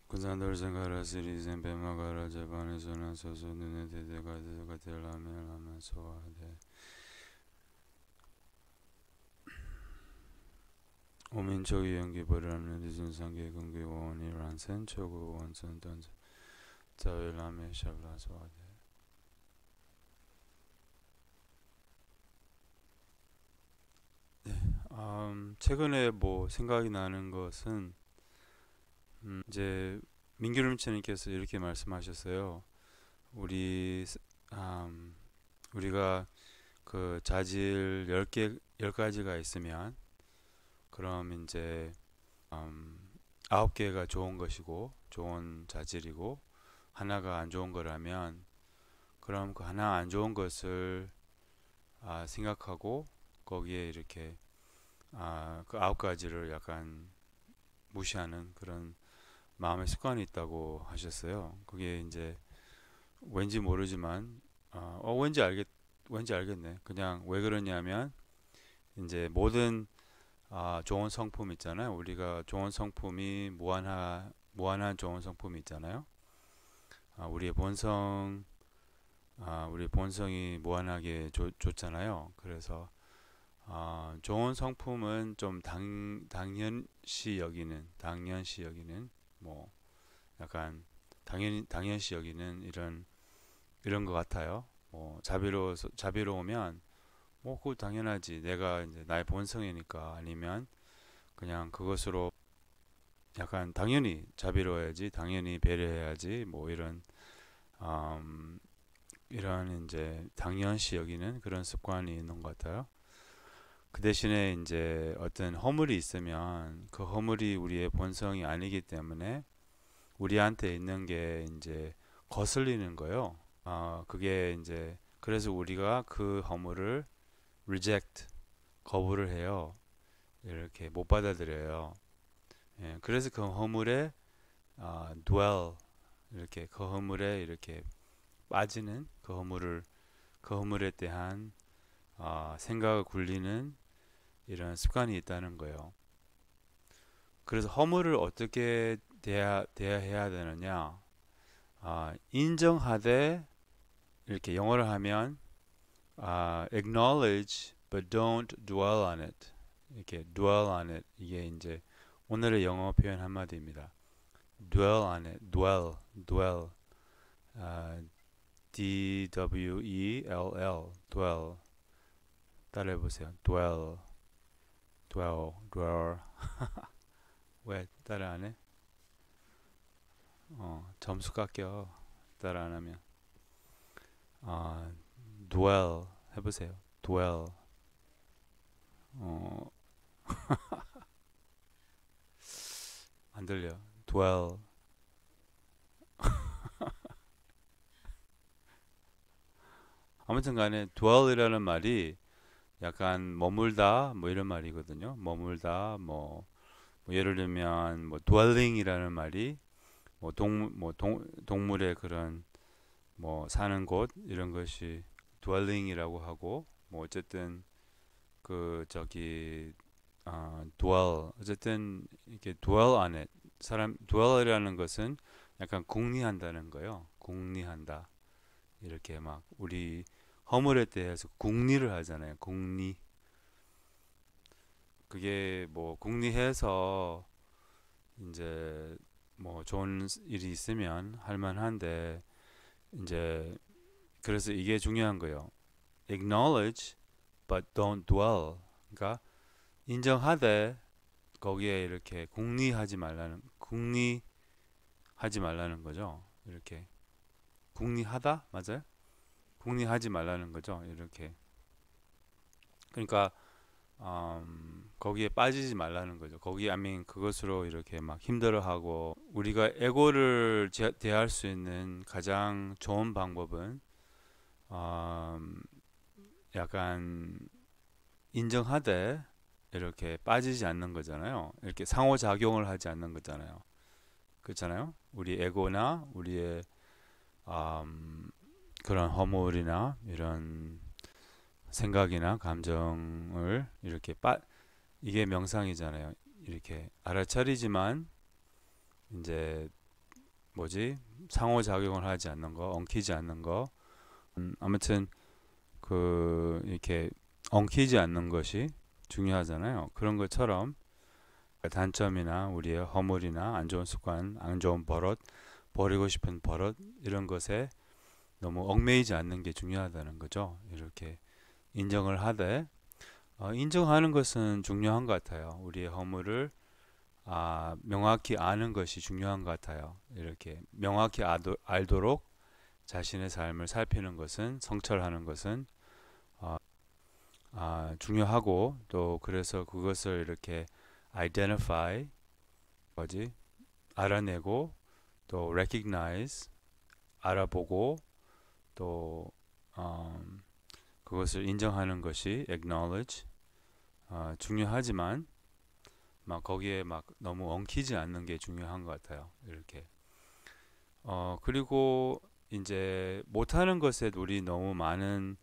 군산돌 생가라 시리젠 베마가라 제반에서는 소소 눈에 대대가 대대가 될라면 라면 소화대 오민족이 연기버리는 리준상계 근기 원이 란센 초구 원선 던져 자외라면 샤브라 소화대. 최근에 뭐 생각이 나는 것은 이제 민규름치님께서 이렇게 말씀하셨어요. 우리 우리가 그 자질 10개 10가지가 있으면 그럼 이제 9개가 좋은 것이고 좋은 자질이고 하나가 안 좋은 거라면 그럼 그 하나 안 좋은 것을 생각하고 거기에 이렇게 그 9가지를 약간 무시하는 그런 마음의 습관이 있다고 하셨어요. 그게 이제 왠지 모르지만 왠지 알겠네. 그냥 왜 그러냐면 이제 모든 좋은 성품 있잖아요. 우리가 좋은 성품이 무한한 좋은 성품이 있잖아요. 우리의 본성 우리 본성이 무한하게 좋잖아요. 그래서 좋은 성품은 좀 당연시 여기는 뭐 약간 당연시 여기는 이런 것 같아요. 뭐 자비로우면 뭐 그거 당연하지. 내가 이제 나의 본성이니까 아니면 그냥 그것으로 약간 당연히 자비로워야지, 당연히 배려해야지, 뭐 이런 이제 당연시 여기는 그런 습관이 있는 것 같아요. 그 대신에 이제 어떤 허물이 있으면 그 허물이 우리의 본성이 아니기 때문에 우리한테 있는 게 이제 거슬리는 거예요. 그게 이제 그래서 우리가 그 허물을 reject 거부를 해요. 이렇게 못 받아들여요. 예, 그래서 그 허물에 dwell 이렇게 그 허물에 이렇게 빠지는 그 허물에 대한 생각을 굴리는 이런 습관이 있다는 거예요. 그래서 허물을 어떻게 대해야 되느냐? 인정하되 이렇게 영어를 하면 acknowledge but don't dwell on it. 이렇게 dwell on it 이게 이제 오늘의 영어 표현 한마디입니다. dwell on it, dwell, D-W-E-L-L, dwell. 따라해보세요. dwell. 왜 따라 안 해? 점수 깎여. 따라 안 하면. 아, dwell 해보세요. dwell. 어, 안 들려. dwell. 아무튼 간에 dwell이라는 말이 약간 머물다 뭐 이런 말이거든요. 머물다 뭐 예를 들면 뭐 dwelling이라는 말이 동물의 그런 뭐 사는 곳 이런 것이 dwelling이라고 하고 뭐 어쨌든 그 저기 dwell 어쨌든 이렇게 dwell on it dwell이라는 것은 약간 궁리한다는 거요. 궁리한다. 이렇게 막 우리 허물에 대해서 궁리를 하잖아요. 궁리. 그게 뭐 궁리해서 이제 뭐 좋은 일이 있으면 할 만한데 이제 그래서 이게 중요한 거예요. acknowledge but don't dwell. 그러니까 인정하되 거기에 이렇게 궁리하지 말라는 거죠. 이렇게 궁리하다 맞아요? 궁리하지 말라는 거죠. 이렇게 그러니까 거기에 빠지지 말라는 거죠. 거기 아민 그것으로 이렇게 막 힘들어하고 우리가 에고를 대할 수 있는 가장 좋은 방법은 음, 약간 인정하되 이렇게 빠지지 않는 거잖아요. 이렇게 상호작용을 하지 않는 거잖아요. 그렇잖아요. 우리 에고나 우리의 음, 그런 허물이나 이런 생각이나 감정을 이렇게 이게 명상이잖아요. 이렇게 알아차리지만 이제 뭐지? 상호작용을 하지 않는 거, 엉키지 않는 거. 아무튼 그 이렇게 엉키지 않는 것이 중요하잖아요. 그런 것처럼 단점이나 우리의 허물이나 안 좋은 습관, 안 좋은 버릇, 버리고 싶은 버릇 이런 것에 너무 얽매이지 않는 게 중요하다는 거죠. 이렇게 인정을 하되 인정하는 것은 중요한 것 같아요. 우리의 허물을 명확히 아는 것이 중요한 것 같아요. 이렇게 명확히 알도록 자신의 삶을 살피는 것은 성찰하는 것은 중요하고 또 그래서 그것을 이렇게 identify 뭐지 알아내고 또 recognize 알아보고 또 그것을 인정하는 것이 acknowledge 중요하지만 막 거기에 막 너무 엉키지 않는 게 중요한 것 같아요. 이렇게 그리고 이제 못하는 것에 우리 너무 많은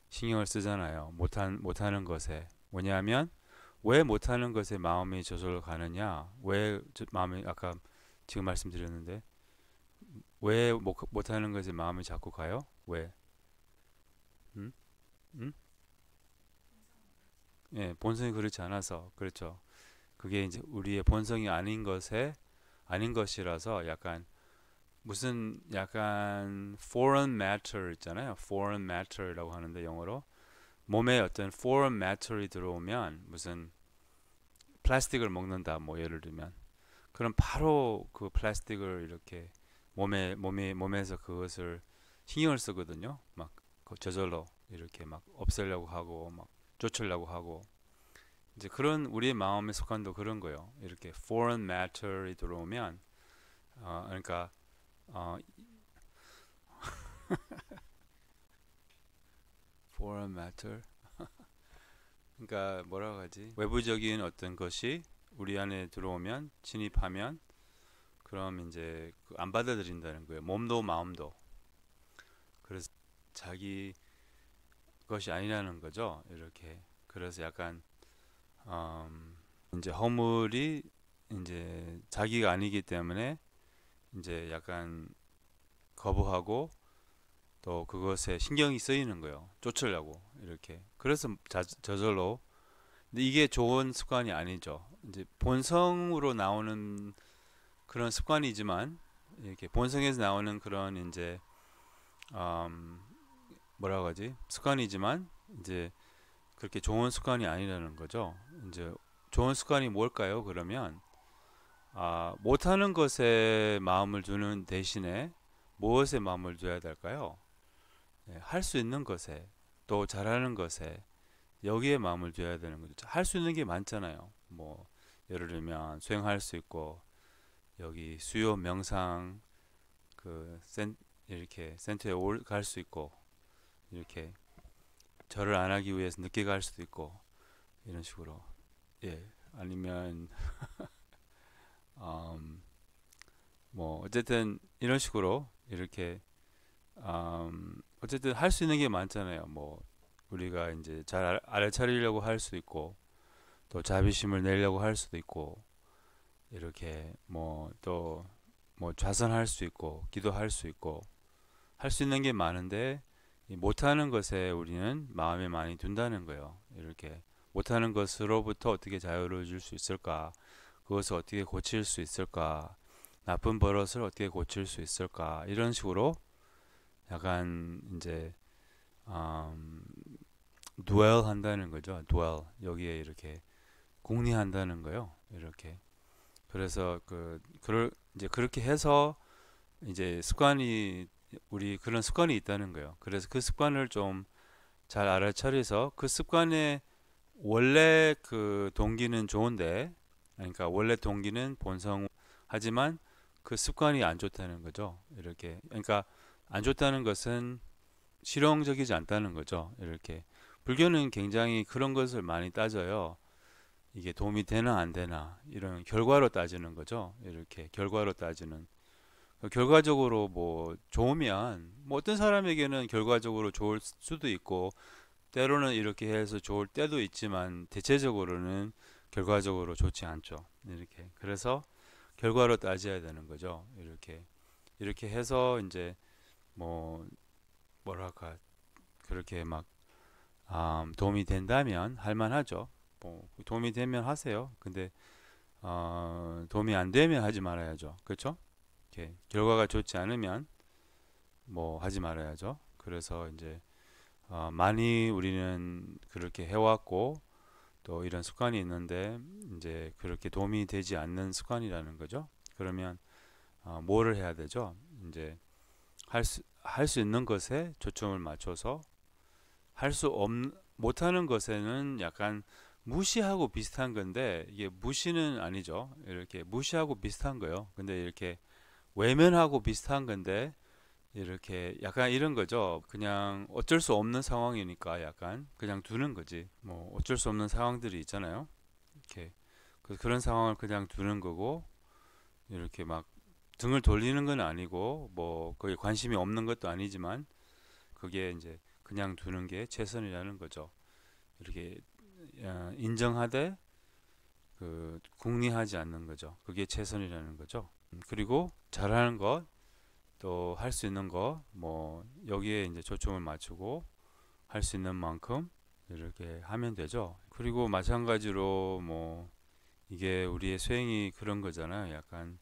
신경을 쓰잖아요. 못하는 것에 뭐냐면 왜 못하는 것에 마음이 저절로 가느냐? 왜 마음이 아까 지금 말씀드렸는데 왜 못하는 것에 마음이 자꾸 가요? 왜? 음? 음? 예, 본성이 그렇지 않아서 그렇죠. 그게 이제 우리의 본성이 아닌 것이라서 약간 무슨 약간 foreign matter 있잖아요. foreign matter라고 하는데 영어로 몸에 어떤 foreign matter이 들어오면 무슨 플라스틱을 먹는다 뭐 예를 들면 그럼 바로 그 플라스틱을 이렇게 몸에서 그것을 신경을 쓰거든요. 막 저절로 이렇게 막 없애려고 하고 막 쫓으려고 하고 이제 그런 우리의 마음의 습관도 그런 거예요. 이렇게 foreign matter이 들어오면 그러니까 어, foreign matter 그러니까 뭐라고 하지? 외부적인 어떤 것이 우리 안에 들어오면 진입하면 그럼 이제 안 받아들인다는 거예요. 몸도 마음도. 그래서 자기 것이 아니라는 거죠. 이렇게. 그래서 약간 이제 허물이 이제 자기가 아니기 때문에 이제 약간 거부하고 또 그것에 신경이 쓰이는 거예요. 쫓으려고 이렇게. 그래서 저절로 근데 이게 좋은 습관이 아니죠. 이제 본성으로 나오는 그런 습관이지만 이렇게 본성에서 나오는 그런 이제 음, 뭐라고 하지? 습관이지만 이제 그렇게 좋은 습관이 아니라는 거죠. 이제 좋은 습관이 뭘까요? 그러면 못하는 것에 마음을 두는 대신에 무엇에 마음을 둬야 될까요? 할 수 있는 것에 또 잘하는 것에 여기에 마음을 둬야 되는 거죠. 할 수 있는 게 많잖아요. 뭐 예를 들면 수행할 수 있고 여기 수요 명상 그 이렇게 센터에 갈 수 있고 이렇게 절을 안 하기 위해서 늦게 갈 수도 있고 이런 식으로 아니면 음, 뭐 어쨌든 이런 식으로 이렇게 어쨌든 할 수 있는 게 많잖아요. 뭐 우리가 이제 잘 알아차리려고 할 수도 있고 또 자비심을 내려고 할 수도 있고 이렇게 뭐 또 뭐 좌선할 수 있고 기도할 수 있고 할 수 있는 게 많은데 못하는 것에 우리는 마음에 많이 둔다는 거예요. 이렇게 못하는 것으로부터 어떻게 자유로워질 수 있을까? 그것을 어떻게 고칠 수 있을까? 나쁜 버릇을 어떻게 고칠 수 있을까? 이런 식으로 약간 이제 음, dwell 한다는 거죠. dwell 여기에 이렇게 궁리한다는 거요. 이렇게 그래서 이제 그렇게 해서 이제 습관이 우리 그런 습관이 있다는 거예요. 그래서 그 습관을 좀 잘 알아차려서 그 습관의 원래 그 동기는 좋은데 그러니까 원래 동기는 본성 하지만 그 습관이 안 좋다는 거죠. 이렇게 그러니까 안 좋다는 것은 실용적이지 않다는 거죠. 이렇게 불교는 굉장히 그런 것을 많이 따져요. 이게 도움이 되나 안 되나 이런 결과로 따지는 거죠. 이렇게 결과로 따지는 결과적으로 뭐 좋으면 뭐 어떤 사람에게는 결과적으로 좋을 수도 있고 때로는 이렇게 해서 좋을 때도 있지만 대체적으로는 결과적으로 좋지 않죠. 이렇게 그래서 결과로 따져야 되는 거죠. 이렇게 이렇게 해서 이제 뭐 뭐랄까 그렇게 막 도움이 된다면 할만하죠. 뭐 도움이 되면 하세요. 근데 도움이 안 되면 하지 말아야죠. 그렇죠? 이렇게 결과가 좋지 않으면 뭐 하지 말아야죠. 그래서 이제 많이 우리는 그렇게 해왔고 또 이런 습관이 있는데 이제 그렇게 도움이 되지 않는 습관이라는 거죠. 그러면 뭐를 해야 되죠? 이제 할 수 있는 것에 초점을 맞춰서 할 수 없 못하는 것에는 약간 무시하고 비슷한 건데 이게 무시는 아니죠. 이렇게 무시하고 비슷한 거요. 근데 이렇게 외면하고 비슷한 건데 이렇게 약간 이런 거죠. 그냥 어쩔 수 없는 상황이니까 약간 그냥 두는 거지. 뭐 어쩔 수 없는 상황들이 있잖아요. 이렇게 그런 상황을 그냥 두는 거고 이렇게 막 등을 돌리는 건 아니고 뭐 거기에 관심이 없는 것도 아니지만 그게 이제 그냥 두는 게 최선이라는 거죠. 이렇게 인정하되 궁리하지 않는 거죠. 그게 최선이라는 거죠. 그리고 잘하는 것, 또 할 수 있는 것, 뭐 여기에 이제 초점을 맞추고 할 수 있는 만큼 이렇게 하면 되죠. 그리고 마찬가지로 뭐 이게 우리의 수행이 그런 거잖아요. 약간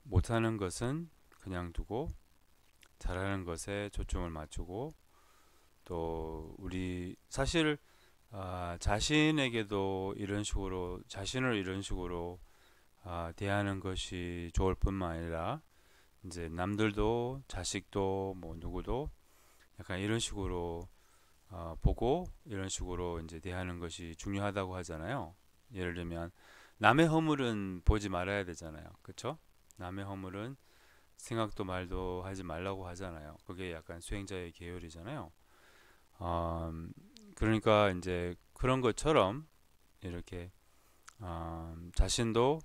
못하는 것은 그냥 두고 잘하는 것에 초점을 맞추고 또 우리 사실 자신에게도 이런 식으로 자신을 이런 식으로 대하는 것이 좋을 뿐만 아니라 이제 남들도 자식도 뭐 누구도 약간 이런 식으로 보고 이런 식으로 이제 대하는 것이 중요하다고 하잖아요. 예를 들면 남의 허물은 보지 말아야 되잖아요. 그렇죠? 남의 허물은 생각도 말도 하지 말라고 하잖아요. 그게 약간 수행자의 계율이잖아요. 그러니까 이제 그런 것처럼 이렇게 자신도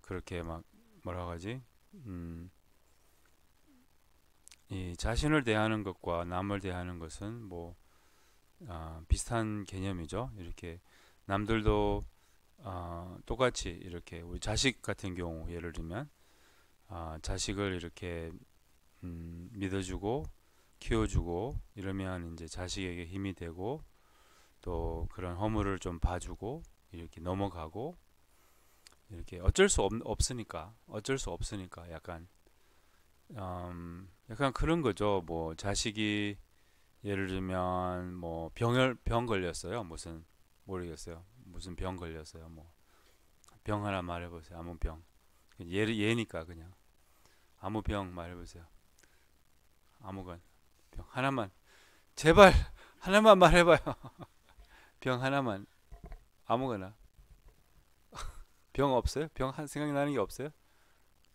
그렇게 막 뭐라고 하지? 음, 이 자신을 대하는 것과 남을 대하는 것은 뭐 비슷한 개념이죠. 이렇게 남들도 똑같이 이렇게 우리 자식 같은 경우 예를 들면 자식을 이렇게 믿어주고 키워주고 이러면 이제 자식에게 힘이 되고 또 그런 허물을 좀 봐주고 이렇게 넘어가고 이렇게 없으니까 어쩔 수 없으니까 약간 그런 거죠. 뭐 자식이 예를 들면 뭐 병 걸렸어요. 무슨 모르겠어요. 무슨 병 걸렸어요. 뭐 병 하나 말해보세요. 아무 병. 얘니까 그냥 아무 병 말해보세요. 아무건 병 하나만 제발 하나만 말해봐요. 병 하나만 아무거나 병 없어요? 병 한 생각나는 게 없어요?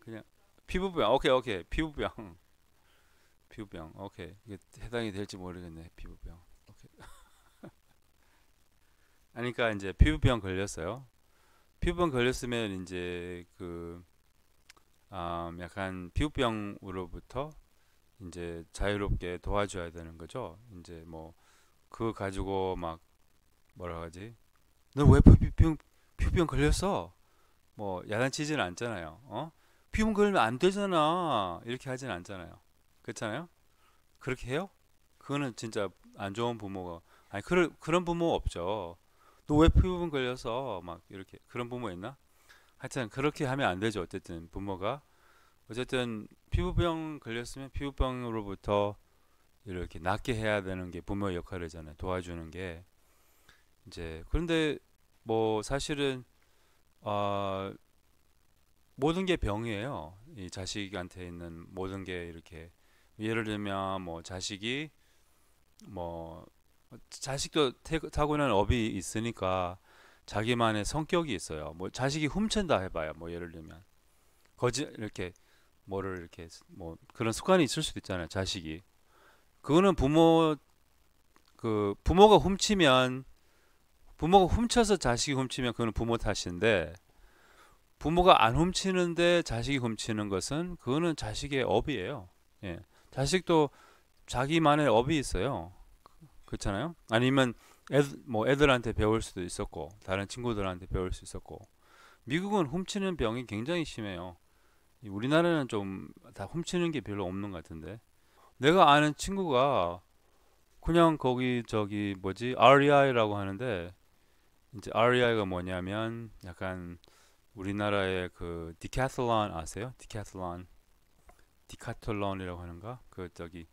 그냥 피부병 오케이 오케이 피부병 피부병 오케이 이게 해당이 될지 모르겠네 피부병 오케이 그러니까 이제 피부병 걸렸어요. 피부병 걸렸으면 이제 약간 피부병으로부터 이제 자유롭게 도와줘야 되는 거죠. 이제 뭐 그거 가지고 막 뭐라 하지? 너 왜 피부병 걸렸어? 뭐 야단치지는 않잖아요. 피부병 걸리면 안 되잖아. 이렇게 하진 않잖아요. 그렇잖아요? 그렇게 해요? 그거는 진짜 안 좋은 부모가 아니 그런 부모 없죠. 너 왜 피부병 걸려서 막 이렇게 그런 부모 있나? 하여튼 그렇게 하면 안 되죠. 어쨌든 부모가 어쨌든 피부병 걸렸으면 피부병으로부터 이렇게 낫게 해야 되는 게 부모의 역할이잖아요. 도와주는 게 이제 그런데 뭐 사실은 어, 모든 게 병이에요. 이 자식한테 있는 모든 게 이렇게 예를 들면 뭐 자식이 뭐 자식도 타고난 업이 있으니까 자기만의 성격이 있어요. 뭐 자식이 훔친다 해봐요. 뭐 예를 들면 거짓 이렇게 뭐를 이렇게 뭐 그런 습관이 있을 수도 있잖아요. 자식이 그거는 부모가 훔쳐서 자식이 훔치면 그거는 부모 탓인데 부모가 안 훔치는데 자식이 훔치는 것은 그거는 자식의 업이에요. 예. 자식도 자기만의 업이 있어요. 그렇잖아요. 아니면 애들한테 배울 수도 있었고 다른 친구들한테 배울 수 있었고 미국은 훔치는 병이 굉장히 심해요. 우리나라는 좀 다 훔치는 게 별로 없는 것 같은데. 내가 아는 친구가 그냥 거기 저기 뭐지 REI라고 하는데 이제 REI가 뭐냐면 약간 우리나라의 그 디캐슬론 아세요? 디카틀론이라고 하는가? 그 저기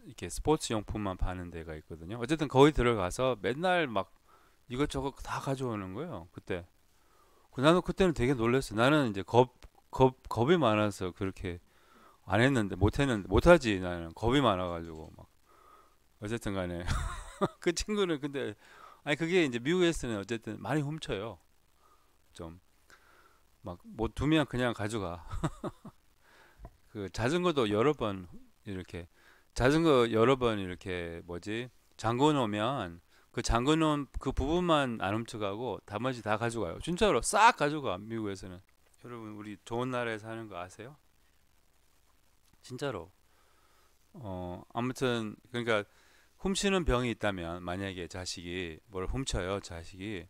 이렇게 스포츠 용품만 파는 데가 있거든요. 어쨌든 거기 들어가서 맨날 막 이것저것 다 가져오는 거예요. 그때. 나는 그때는 되게 놀랐어. 나는 이제 겁이 많아서 그렇게 안 했는데 못 했는데 못 하지. 나는 겁이 많아 가지고 막 어쨌든 간에 그 친구는 근데 아니 그게 이제 미국에서는 어쨌든 많이 훔쳐요. 좀 막 뭐 두면 그냥 가져가. 그 자전거도 여러 번 이렇게 자전거 여러 번 이렇게 뭐지 잠궈 놓으면 그 잠궈 놓은 그 부분만 안 훔쳐가고 나머지 다 가져가요. 진짜로 싹 가져가 미국에서는. 여러분 우리 좋은 나라에 사는 거 아세요? 진짜로. 아무튼 그러니까 훔치는 병이 있다면 만약에 자식이 뭘 훔쳐요 자식이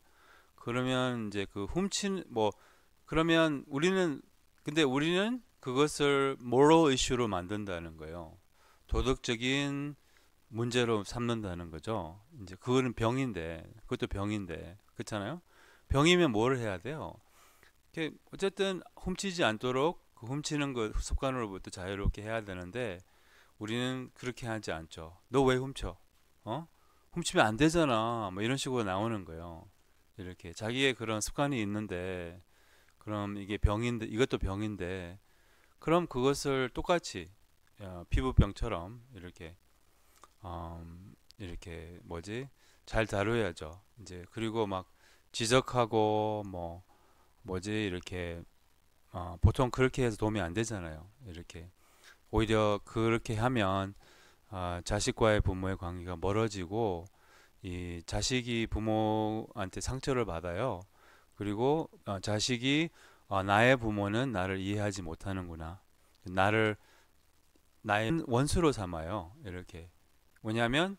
그러면 이제 그 훔친 뭐 그러면 우리는 근데 우리는 그것을 moral issue로 만든다는 거예요. 도덕적인 문제로 삼는다는 거죠. 이제 그거는 병인데 그것도 병인데 그렇잖아요. 병이면 뭘 해야 돼요? 어쨌든 훔치지 않도록 그 훔치는 것 습관으로부터 자유롭게 해야 되는데 우리는 그렇게 하지 않죠. 너 왜 훔쳐? 어? 훔치면 안 되잖아. 뭐 이런 식으로 나오는 거예요. 이렇게 자기의 그런 습관이 있는데 그럼 이게 병인데 이것도 병인데 그럼 그것을 똑같이 피부병처럼 이렇게 뭐지 잘 다뤄야죠. 이제 그리고 막 지적하고 뭐 뭐지 이렇게 보통 그렇게 해서 도움이 안 되잖아요. 이렇게 오히려 그렇게 하면 자식과의 부모의 관계가 멀어지고 이 자식이 부모한테 상처를 받아요. 그리고 자식이 나의 부모는 나를 이해하지 못하는구나. 나를 나의 원수로 삼아요. 이렇게. 뭐냐면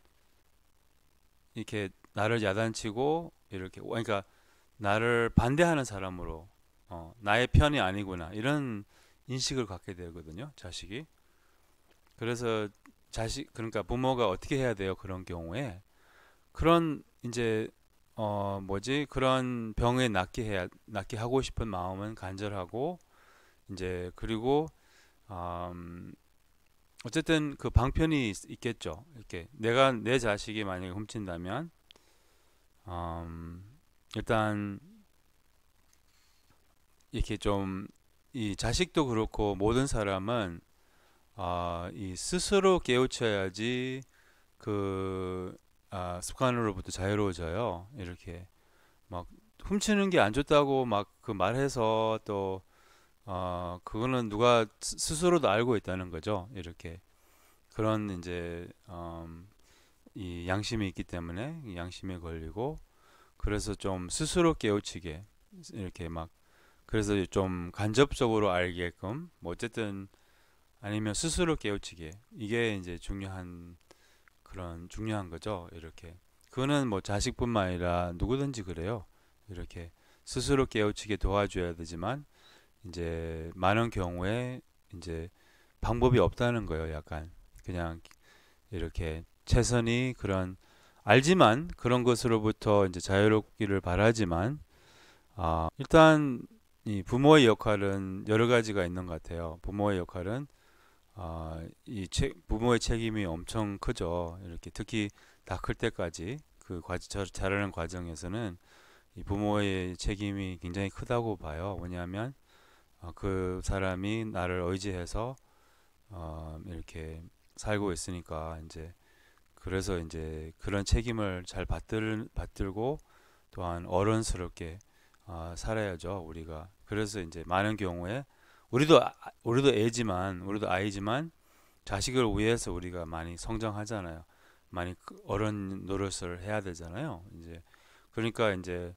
이렇게 나를 야단치고 이렇게 그러니까 나를 반대하는 사람으로 나의 편이 아니구나. 이런 인식을 갖게 되거든요. 자식이. 그래서 자식 그러니까 부모가 어떻게 해야 돼요? 그런 경우에 그런 이제 뭐지 그런 병에 낫게 하고 싶은 마음은 간절하고 이제 그리고 음, 어쨌든 그 방편이 겠죠 이렇게 내가 내 자식이 만약에 훔친다면 음, 일단 이렇게 좀 이 자식도 그렇고 모든 사람은 이 스스로 깨우쳐야지 그 습관으로부터 자유로워져요. 이렇게 막 훔치는 게 안 좋다고 막 그 말해서 또 그거는 누가 스스로도 알고 있다는 거죠. 이렇게 그런 이제 이 양심이 있기 때문에 이 양심에 걸리고 그래서 좀 스스로 깨우치게 이렇게 막 그래서 좀 간접적으로 알게끔 뭐 어쨌든 아니면 스스로 깨우치게 이게 이제 중요한 거죠. 이렇게 그거는 뭐 자식뿐만 아니라 누구든지 그래요. 이렇게 스스로 깨우치게 도와줘야 되지만 이제 많은 경우에 이제 방법이 없다는 거예요. 약간 그냥 이렇게 최선이 그런 알지만 그런 것으로부터 이제 자유롭기를 바라지만 일단 이 부모의 역할은 여러 가지가 있는 것 같아요. 부모의 역할은 부모의 책임이 엄청 크죠. 이렇게 특히 다 클 때까지 자라는 과정에서는 이 부모의 책임이 굉장히 크다고 봐요. 왜냐하면 그 사람이 나를 의지해서 이렇게 살고 있으니까 이제 그래서 이제 그런 책임을 잘 받들고 또한 어른스럽게 살아야죠 우리가. 그래서 이제 많은 경우에 우리도 우리도 아이지만 자식을 위해서 우리가 많이 성장하잖아요. 많이 어른 노릇을 해야 되잖아요. 이제 그러니까 이제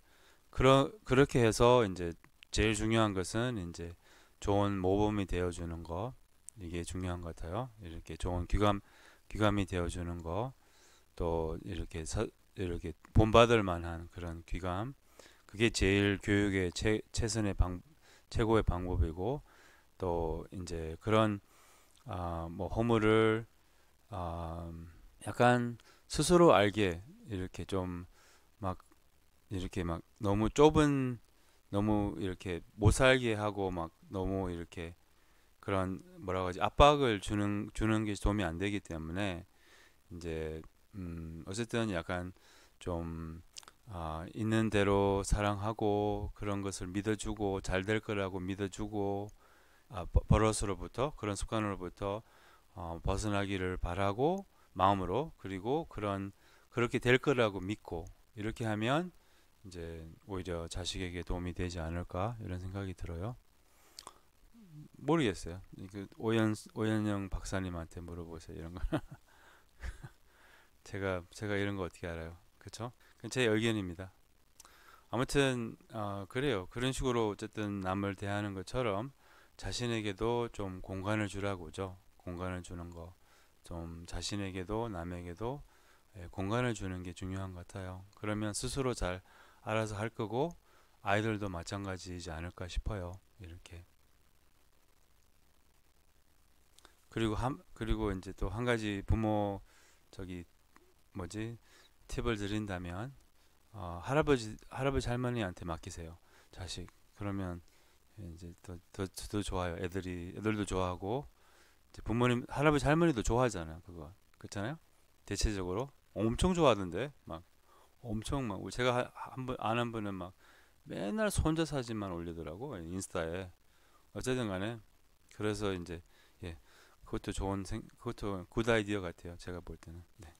그렇게 해서 이제 제일 중요한 것은 이제 좋은 모범이 되어주는 거 이게 중요한 것 같아요. 이렇게 좋은 귀감이 되어주는 거 또 이렇게 본받을 만한 그런 귀감 그게 제일 교육의 최고의 방법이고 또 이제 그런 뭐 허물을 약간 스스로 알게 이렇게 좀 막 이렇게 막 너무 좁은 너무 이렇게 못 살게 하고 막 너무 이렇게 그런 뭐라고 하지 압박을 주는 게 도움이 안 되기 때문에 이제 어쨌든 약간 좀 있는 대로 사랑하고 그런 것을 믿어주고 잘 될 거라고 믿어주고 버릇으로부터 그런 습관으로부터 벗어나기를 바라고 마음으로 그리고 그렇게 될 거라고 믿고 이렇게 하면 이제 오히려 자식에게 도움이 되지 않을까 이런 생각이 들어요. 모르겠어요. 그 오연영 박사님한테 물어보세요. 이런 거. 제가 이런 거 어떻게 알아요? 그렇죠? 제 의견입니다. 아무튼 그래요. 그런 식으로 어쨌든 남을 대하는 것처럼 자신에게도 좀 공간을 주라고죠. 공간을 주는 거. 좀 자신에게도 남에게도 공간을 주는 게 중요한 것 같아요. 그러면 스스로 잘 알아서 할 거고 아이들도 마찬가지이지 않을까 싶어요. 이렇게. 그리고 이제 또 한 가지 부모 저기 뭐지 팁을 드린다면 할아버지 할머니한테 맡기세요. 자식. 그러면 이제 더 좋아요. 애들도 좋아하고 이제 부모님 할아버지 할머니도 좋아하잖아요. 그거 그렇잖아요. 대체적으로 엄청 좋아하던데 막 엄청 막 제가 한번 아는 분은 막 맨날 손자 사진만 올리더라고 인스타에. 어쨌든 간에 그래서 이제 예 그것도 굿 아이디어 같아요. 제가 볼 때는. 네.